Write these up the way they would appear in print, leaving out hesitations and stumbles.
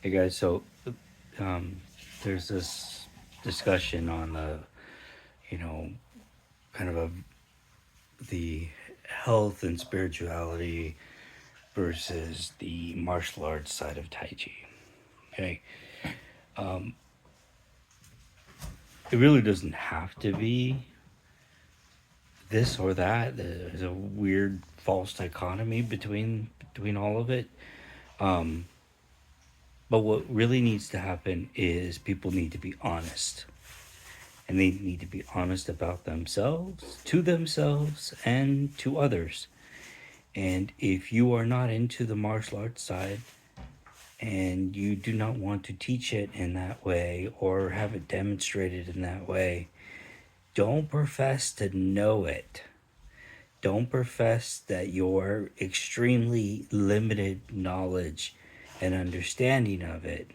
Hey guys, so um, there's this discussion on you know, kind of the health and spirituality versus the martial arts side of Tai Chi. Okay, um, it really doesn't have to be this or that. There's a weird false dichotomy between all of it. Um, but what really needs to happen is people need to be honest, and they need to be honest about themselves, and to others. And if you are not into the martial arts side and you do not want to teach it in that way or have it demonstrated in that way, don't profess to know it. Don't profess that your extremely limited knowledge and understanding of it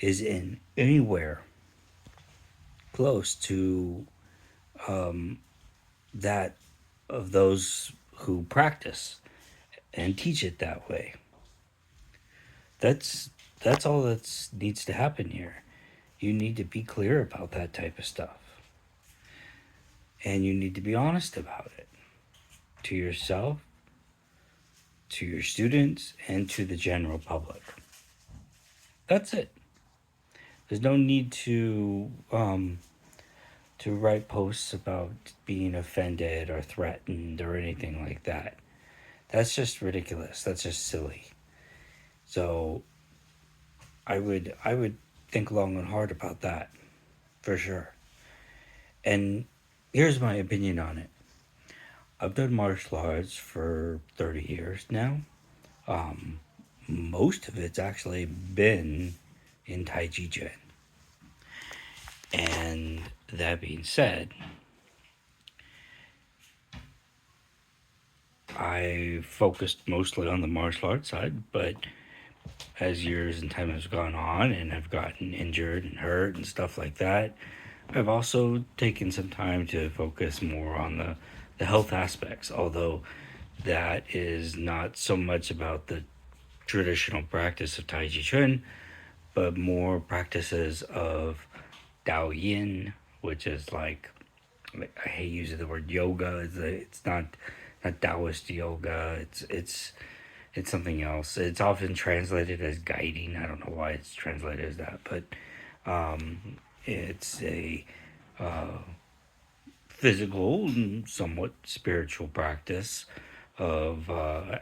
is in anywhere close to um, that of those who practice and teach it that way. That's that's all that needs to happen here. You need to be clear about that type of stuff, and you need to be honest about it to yourself, to your students, and to the general public. That's it. There's no need to write posts about being offended or threatened or anything like that. That's just ridiculous. That's just silly. So I would think long and hard about that for sure. And here's my opinion on it. I've done martial arts for 30 years now. Um, Most of it's actually been in Taijiquan. And that being said, I focused mostly on the martial arts side, but as years and time has gone on and I've gotten injured and hurt and stuff like that, I've also taken some time to focus more on the health aspects, although that is not so much about the traditional practice of Tai Chi Chuan, but more practices of Dao Yin, which is like I hate using the word yoga. It's not Taoist yoga. It's something else. It's often translated as guiding. I don't know why it's translated as that, but it's a uh, physical and somewhat spiritual practice of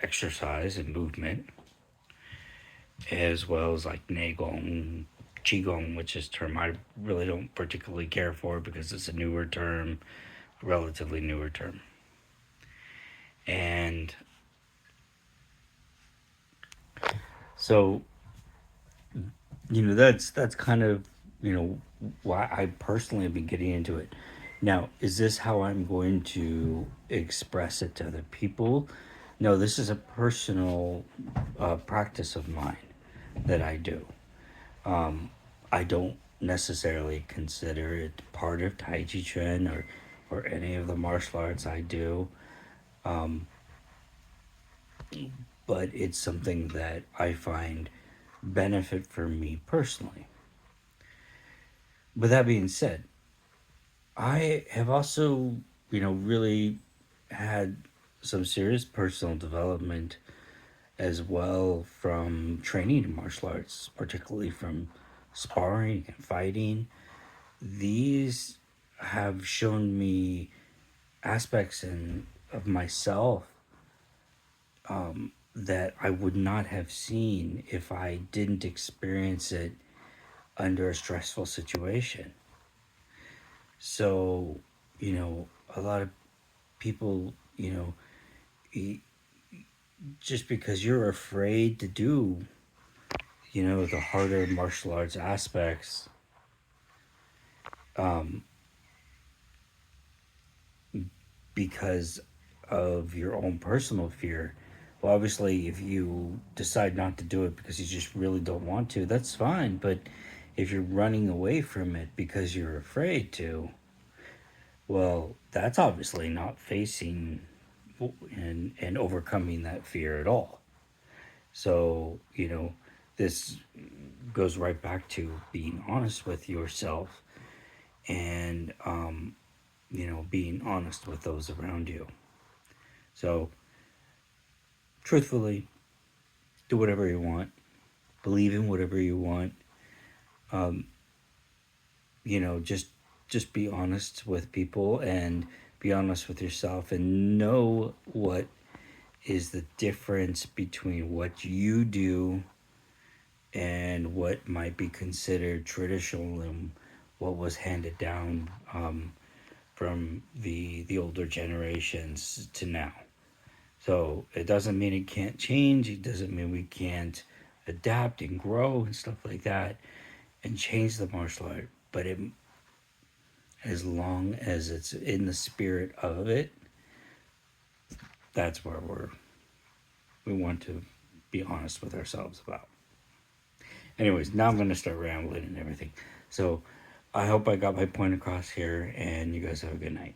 exercise and movement, as well as like Neigong, Qigong, which is a term I really don't particularly care for because it's a newer term, relatively newer term. And so, that's kind of, why I personally have been getting into it. Now, is this how I'm going to express it to other people? No, this is a personal practice of mine that I do. I don't necessarily consider it part of Tai Chi Chuan or any of the martial arts I do, but it's something that I find benefit for me personally. With that being said, I have also, really had some serious personal development as well from training in martial arts, particularly from sparring and fighting. These have shown me aspects of myself that I would not have seen if I didn't experience it under a stressful situation. So, a lot of people, just because you're afraid to do, the harder martial arts aspects, um, because of your own personal fear. Well, obviously, if you decide not to do it because you just really don't want to, that's fine. But if you're running away from it because you're afraid to, well, that's obviously not facing and overcoming that fear at all. So, this goes right back to being honest with yourself and, being honest with those around you. So, truthfully, do whatever you want, believe in whatever you want. Um, just be honest with people and be honest with yourself and know what is the difference between what you do and what might be considered traditional and what was handed down from the older generations to now. So it doesn't mean it can't change. It doesn't mean we can't adapt and grow and stuff like that and change the martial art. But as long as it's in the spirit of it, that's where we want to be honest with ourselves about. Anyways, now I'm going to start rambling and everything. So I hope I got my point across here, and you guys have a good night.